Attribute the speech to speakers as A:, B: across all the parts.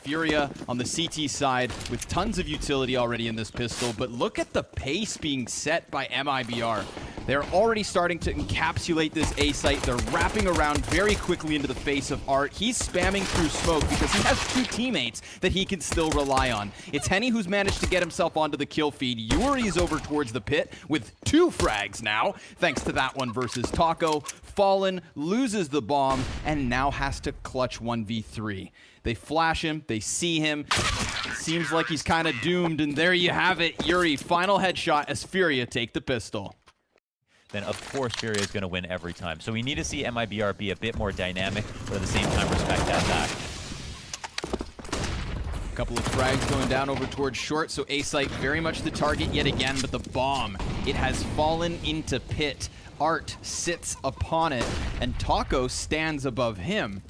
A: FURIA on the CT side with tons of utility already in this pistol, but look at the pace being set by MIBR. They're already starting to encapsulate this A site. They're wrapping around very quickly into the face of Art. He's spamming through smoke because he has two teammates that he can still rely on. It's Henny who's managed to get himself onto the kill feed. Yuri's over towards the pit with 2 frags now, thanks to that one versus Taco. Fallen loses the bomb and now has to clutch 1v3. They flash him, they see him. Seems like he's kind of doomed, and there you have it. Yuri, final headshot as FURIA take the pistol.
B: Then of course FURIA is going to win every time. So we need to see MIBR be a bit more dynamic, but at the same time respect that back.
A: A couple of frags going down over towards short, so A-Site very much the target yet again, but the bomb, it has fallen into pit. Art sits upon it, and Taco stands above him.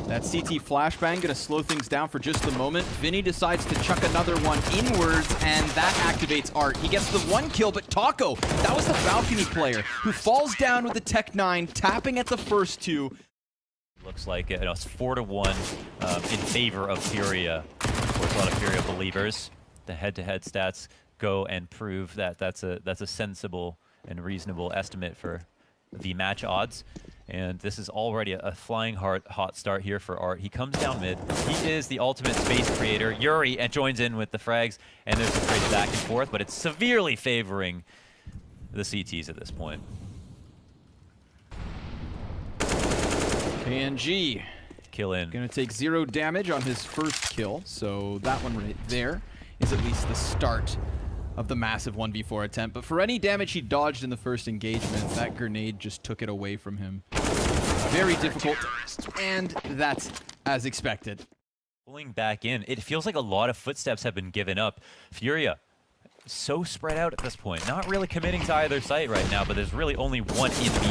A: That CT flashbang gonna slow things down for just a moment. Vinny decides to chuck another one inwards, and that activates Art. He gets the 1 kill, but Taco, that was the balcony player who falls down with the Tech 9, tapping at the first 2.
B: Looks like it's 4-1 in favor of FURIA. Of course, a lot of FURIA believers. The head-to-head stats go and prove that that's a sensible and reasonable estimate for the match odds. And this is already a flying hot start here for Art. He comes down mid. He is the ultimate space creator. Yuri and joins in with the frags, and there's a trade back and forth, but it's severely favoring the CTs at this point.
A: KNG
B: Kill in.
A: gonna take 0 damage on his first kill, so that one right there is at least the start of the massive 1v4 attempt. But for any damage he dodged in the first engagement, that grenade just took it away from him. Very difficult, and that's as expected.
B: Pulling back in, it feels like a lot of footsteps have been given up. FURIA, so spread out at this point. Not really committing to either site right now, but there's really only one in B.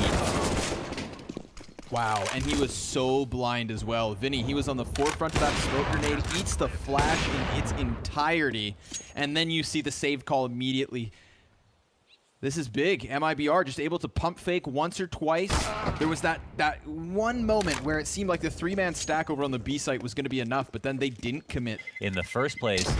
A: Wow, and he was so blind as well. Vinny, he was on the forefront of that smoke grenade, eats the flash in its entirety, and then you see the save call immediately. This is big. MIBR just able to pump fake once or twice. There was that one moment where it seemed like the 3-man stack over on the B site was going to be enough, but then they didn't commit.
B: In the first place,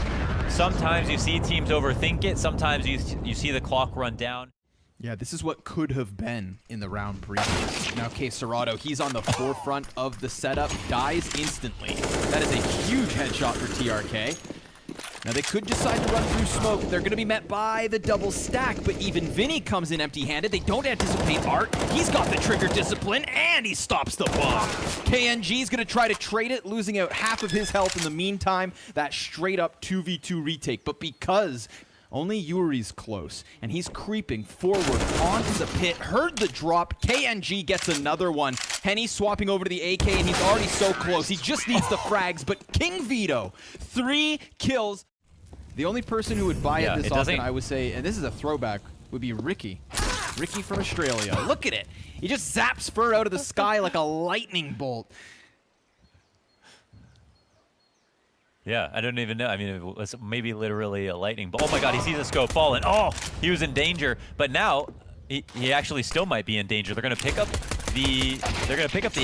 B: sometimes you see teams overthink it, sometimes you see the clock run down.
A: Yeah, this is what could have been in the round previous. Now, Serrato, he's on the forefront of the setup, dies instantly. That is a huge headshot for TRK. Now, they could decide to run through smoke. They're going to be met by the double stack, but even Vinny comes in empty-handed. They don't anticipate Art. He's got the trigger discipline, and he stops the bomb. KNG's going to try to trade it, losing out half of his health in the meantime. That straight-up 2v2 retake, but because only Yuri's close, and he's creeping forward onto the pit. Heard the drop. KNG gets another one. Henny swapping over to the AK, and he's already so close. He just needs the frags, but King Vito, 3 kills. The only person who would buy it this often, I would say, and this is a throwback, would be Ricky. Ricky from Australia. Look at it. He just zaps fur out of the sky like a lightning bolt.
B: Yeah, I don't even know. I mean, it was maybe literally a lightning bolt. Oh my god, he sees the scope falling. Oh, he was in danger. But now, he actually still might be in danger. They're going to pick up the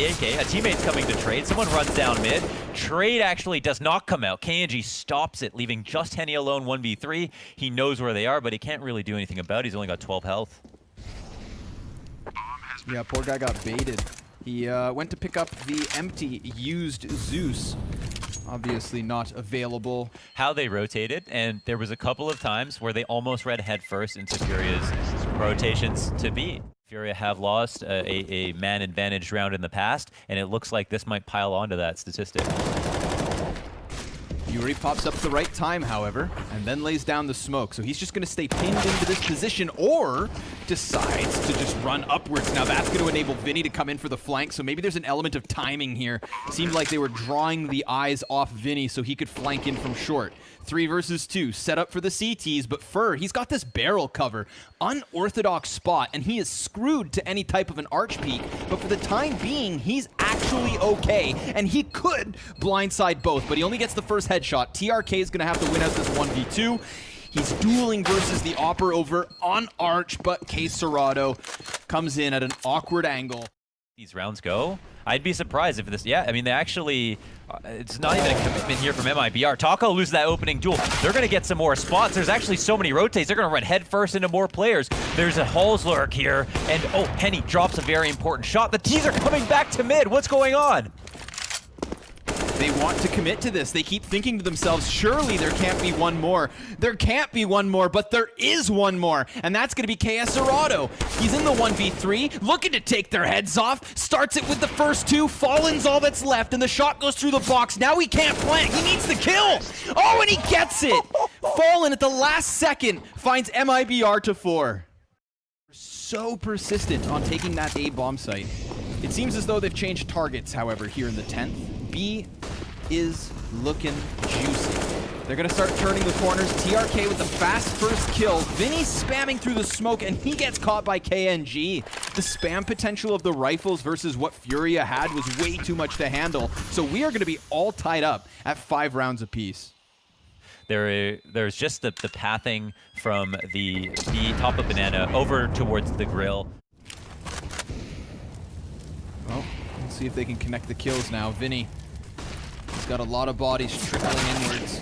B: AK. A teammate's coming to trade. Someone runs down mid. Trade actually does not come out. KNG stops it, leaving just Henny alone 1v3. He knows where they are, but he can't really do anything about it. He's only got 12 health.
A: Yeah, poor guy got baited. He went to pick up the empty, used Zeus. Obviously not available.
B: How they rotated, and there was a couple of times where they almost ran head first into FURIA's rotations to beat. FURIA have lost a man advantage round in the past, and it looks like this might pile onto that statistic.
A: Yuri pops up at the right time, however, and then lays down the smoke. So he's just going to stay pinned into this position, or decides to just run upwards. Now that's going to enable Vinny to come in for the flank, so maybe there's an element of timing here. Seemed like they were drawing the eyes off Vinny so he could flank in from short. 3 versus 2, set up for the CTs, but Fur, he's got this barrel cover. Unorthodox spot, and he is screwed to any type of an arch peek, but for the time being, he's actually okay, and he could blindside both, but he only gets the first headshot. TRK is going to have to win out this 1v2. He's dueling versus the Opper over on Arch, but Serrato comes in at an awkward angle.
B: these rounds go. I'd be surprised if this, yeah, I mean, they actually, it's not even a commitment here from MIBR. Taco loses that opening duel. They're going to get some more spots. There's actually so many rotates. They're going to run headfirst into more players. There's a Halls lurk here, and oh, Henny drops a very important shot. The T's are coming back to mid. What's going on?
A: They want to commit to this. They keep thinking to themselves, surely there can't be one more. There can't be one more, but there is one more. And that's going to be KS Serrato. He's in the 1v3, looking to take their heads off. Starts it with the first two. Fallen's all that's left, and the shot goes through the box. Now he can't plant. He needs the kill. Oh, and he gets it. Fallen at the last second finds MIBR to 4. So persistent on taking that A bomb site. It seems as though they've changed targets, however, here in the 10th. B is looking juicy. They're going to start turning the corners. TRK with the fast first kill. Vinny spamming through the smoke, and he gets caught by KNG. The spam potential of the rifles versus what Furia had was way too much to handle. So we are going to be all tied up at 5 rounds apiece.
B: There's just the pathing from the top of Banana over towards the grill.
A: Well, let's see if they can connect the kills now. Vinny, he's got a lot of bodies trickling inwards.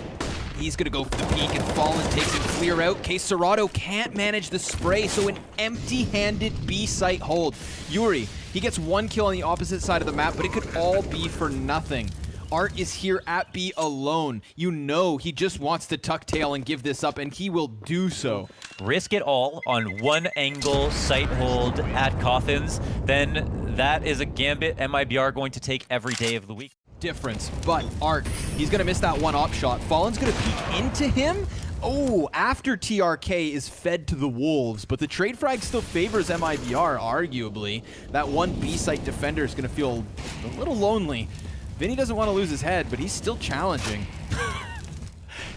A: He's going to go for the peek, and Fallen takes it clear out. Case Serrato can't manage the spray, so an empty-handed B site hold. Yuri, he gets 1 kill on the opposite side of the map, but it could all be for nothing. Art is here at B alone. You know he just wants to tuck tail and give this up, and he will do so.
B: Risk it all on one angle sight hold at Coffins, then that is a gambit MIBR going to take every day of the week.
A: Difference, but Art, he's going to miss that one op shot. Fallen's going to peek into him. Oh, after TRK is fed to the wolves, but the trade frag still favors MIBR, arguably. That one B-site defender is going to feel a little lonely. Vinny doesn't want to lose his head, but he's still challenging.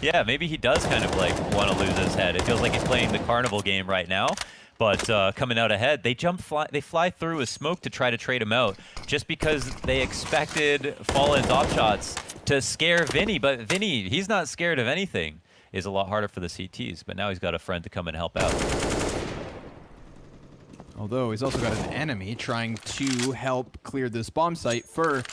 B: Yeah, maybe he does kind of like want to lose his head. It feels like he's playing the carnival game right now. But coming out ahead, they fly through a smoke to try to trade him out, just because they expected Fallen's op shots to scare Vinny. But Vinny, he's not scared of anything. Is a lot harder for the CTs, but now he's got a friend to come and help out.
A: Although he's also got an enemy trying to help clear this bomb site. Fur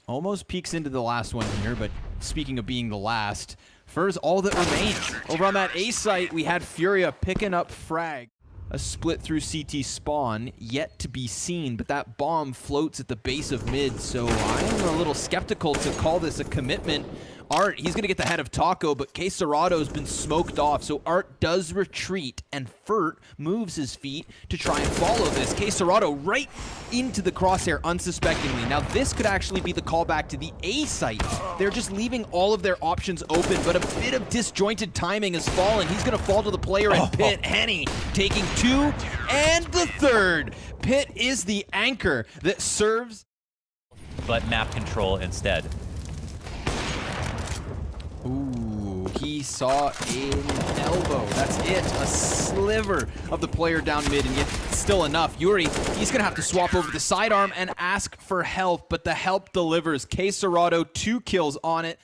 A: almost peeks into the last one here, but speaking of being the last, Fur's all that remains. Over on that A site, we had Furia picking up frag. A split through CT spawn, yet to be seen, but that bomb floats at the base of mid, so I'm a little skeptical to call this a commitment. Art, he's going to get the head of Taco, but Case Serrato's been smoked off, so Art does retreat, and Furt moves his feet to try and follow this. Case Serrato right into the crosshair unsuspectingly. Now this could actually be the callback to the A site. They're just leaving all of their options open, but a bit of disjointed timing has fallen. He's going to fall to the player in Pit. Henny taking 2 and the 3rd. Pit is the anchor that serves.
B: But map control instead.
A: Ooh, he saw an elbow. That's it. A sliver of the player down mid, and yet still enough. Yuri, he's going to have to swap over the sidearm and ask for help, but the help delivers. Case Serrato, 2 kills on it.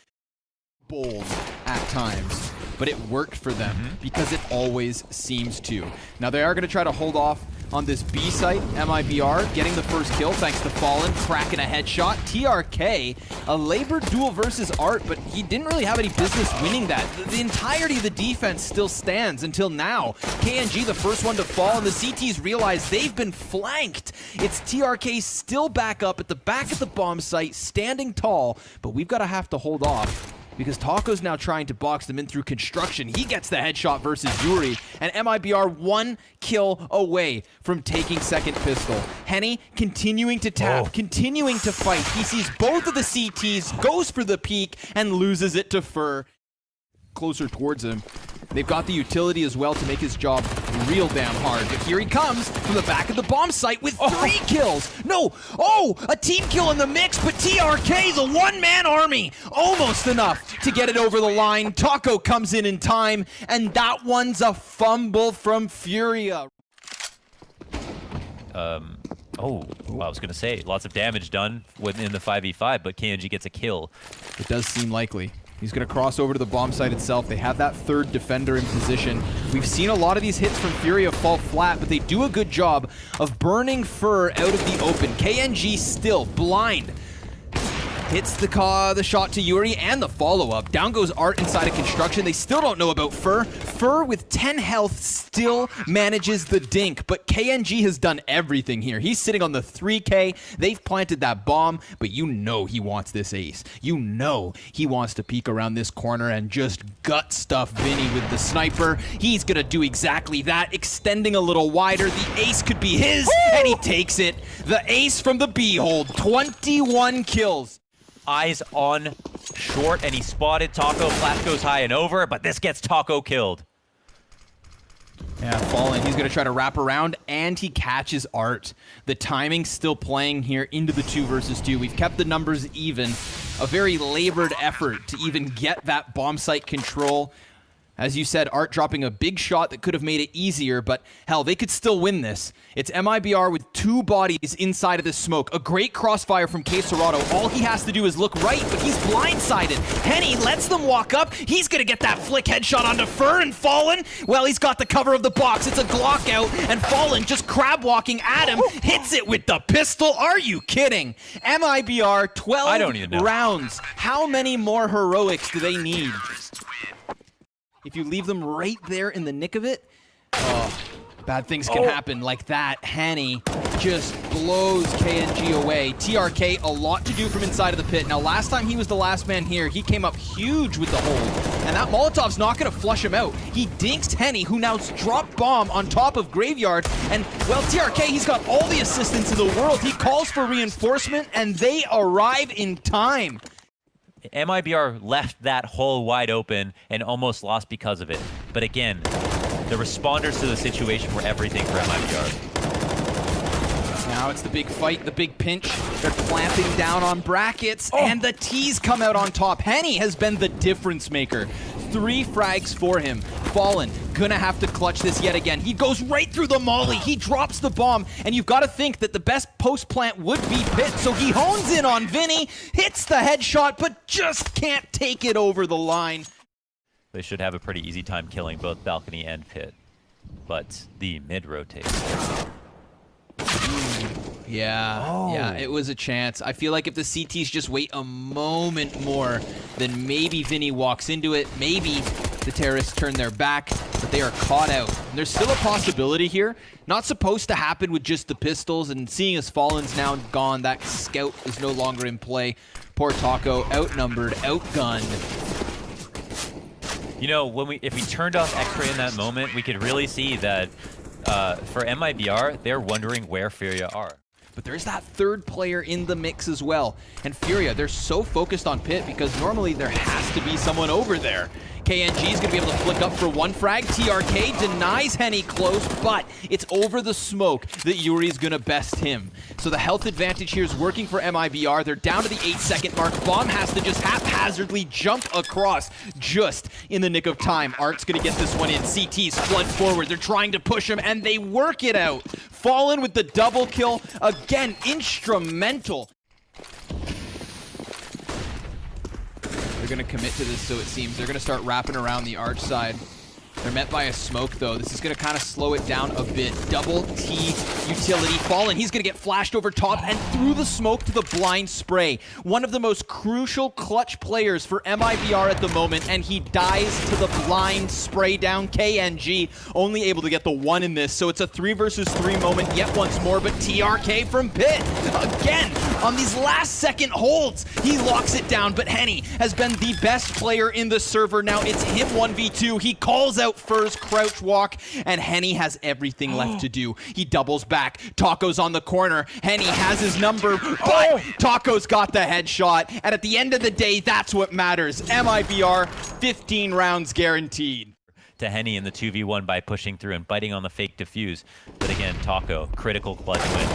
A: Bold at times, but it worked for them because it always seems to. Now they are going to try to hold off on this B site. MIBR getting the first kill thanks to Fallen, cracking a headshot. TRK, a labor duel versus Art, but he didn't really have any business winning that. The entirety of the defense still stands until now. KNG the first one to fall, and the CTs realize they've been flanked. It's TRK still back up at the back of the bomb site, standing tall, but we've got to have to hold off, because Taco's now trying to box them in through construction. He gets the headshot versus Yuri, and MIBR 1 kill away from taking second pistol. Henny continuing to tap, continuing to fight. He sees both of the CTs, goes for the peek, and loses it to Fur. Closer towards him. They've got the utility as well to make his job real damn hard. But here he comes from the back of the bomb site with 3 kills. No, a team kill in the mix, but TRK, the one-man army, almost enough to get it over the line. Taco comes in time, and that one's a fumble from Furia.
B: I was going to say, lots of damage done within the 5v5, but KNG gets a kill.
A: It does seem likely. He's going to cross over to the bomb site itself. They have that third defender in position. We've seen a lot of these hits from FURIA fall flat, but they do a good job of burning Fur out of the open. KNG still blind. Hits the shot to Yuri and the follow-up. Down goes Art inside of construction. They still don't know about Fur. Fur with 10 health still manages the dink, but KNG has done everything here. He's sitting on the 3K. They've planted that bomb, but you know he wants this ace. You know he wants to peek around this corner and just gut stuff Vinny with the sniper. He's gonna do exactly that, extending a little wider. The ace could be his, and he takes it. The ace from the B-hold, 21 kills.
B: Eyes on short, and he spotted Taco. Flash goes high and over, but this gets Taco killed.
A: Yeah, Fallen, he's going to try to wrap around, and he catches Art. The timing's still playing here into the 2 versus 2. We've kept the numbers even. A very labored effort to even get that bomb site control. As you said, Art dropping a big shot that could have made it easier, but hell, they could still win this. It's MIBR with 2 bodies inside of this smoke. A great crossfire from K Serato. All he has to do is look right, but he's blindsided. Henny lets them walk up. He's gonna get that flick headshot onto Fur, and Fallen, well, he's got the cover of the box. It's a Glock out, and Fallen just crab walking at him, hits it with the pistol. Are you kidding? MIBR, 12
B: I don't even know.
A: rounds. How many more heroics do they need? If you leave them right there in the nick of it, oh, bad things can happen like that. Henny just blows KNG away. TRK, a lot to do from inside of the pit. Now, last time he was the last man here, he came up huge with the hold, and that Molotov's not going to flush him out. He dinks Henny, who now dropped bomb on top of Graveyard, and, well, TRK, he's got all the assistance in the world. He calls for reinforcement, and they arrive in time.
B: MIBR left that hole wide open and almost lost because of it. But again, the responders to the situation were everything for MIBR.
A: Now it's the big fight, the big pinch. They're clamping down on brackets, and the T's come out on top. Henny has been the difference maker. 3 frags for him. Fallen, gonna have to clutch this yet again. He goes right through the molly. He drops the bomb, and you've got to think that the best post plant would be Pit, so he hones in on Vinny, hits the headshot, but just can't take it over the line.
B: They should have a pretty easy time killing both Balcony and Pit, but the mid rotates.
A: Yeah, it was a chance. I feel like if the CTs just wait a moment more, then maybe Vinny walks into it. Maybe the terrorists turn their back, but they are caught out. And there's still a possibility here. Not supposed to happen with just the pistols, and seeing as Fallen's now gone, that scout is no longer in play. Poor Taco, outnumbered, outgunned.
B: You know, if we turned off X-Ray in that moment, we could really see that for MIBR, they're wondering where FURIA are.
A: But there's that third player in the mix as well. And FURIA, they're so focused on Pit because normally there has to be someone over there. KNG is going to be able to flick up for 1 frag. TRK denies Henny close, but it's over the smoke that Yuri's going to best him. So the health advantage here is working for MIBR. They're down to the 8-second mark. Bomb has to just haphazardly jump across just in the nick of time. Art's going to get this one in. CTs flood forward. They're trying to push him, and they work it out. Fallen with the double kill. Again, instrumental. They're going to commit to this, so it seems. They're going to start wrapping around the arch side. They're met by a smoke, though. This is going to kind of slow it down a bit. Double T utility. Fallen, he's going to get flashed over top and through the smoke to the blind spray. One of the most crucial clutch players for MIBR at the moment, and he dies to the blind spray down. KNG only able to get the 1 in this, so it's a 3 versus 3 moment yet once more, but TRK from Pit. Again, on these last second holds, he locks it down, but Henny has been the best player in the server. Now it's him 1v2. He calls out Fur's crouch walk, and Henny has everything left to do. He doubles back. Taco's on the corner. Henny has his number, but Taco's got the headshot, and at the end of the day, that's what matters. MIBR, 15 rounds guaranteed.
B: To Henny in the 2v1 by pushing through and biting on the fake defuse. But again, Taco, critical clutch win.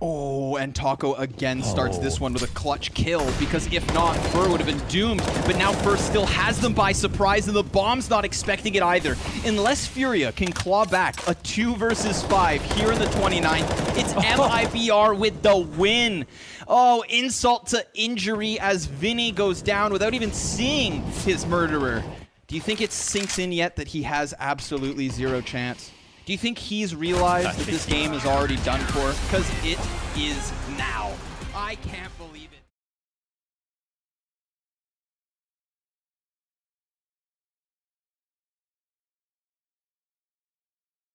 A: Oh, and Taco again starts this one with a clutch kill, because if not, Fur would have been doomed. But now Fur still has them by surprise, and the bomb's not expecting it either. Unless Furia can claw back a 2 versus 5 here in the 29th, it's MIBR with the win. Oh, insult to injury as Vinny goes down without even seeing his murderer. Do you think it sinks in yet that he has absolutely zero chance? Do you think he's realized that this game is already done for? Because it is now. I can't believe it.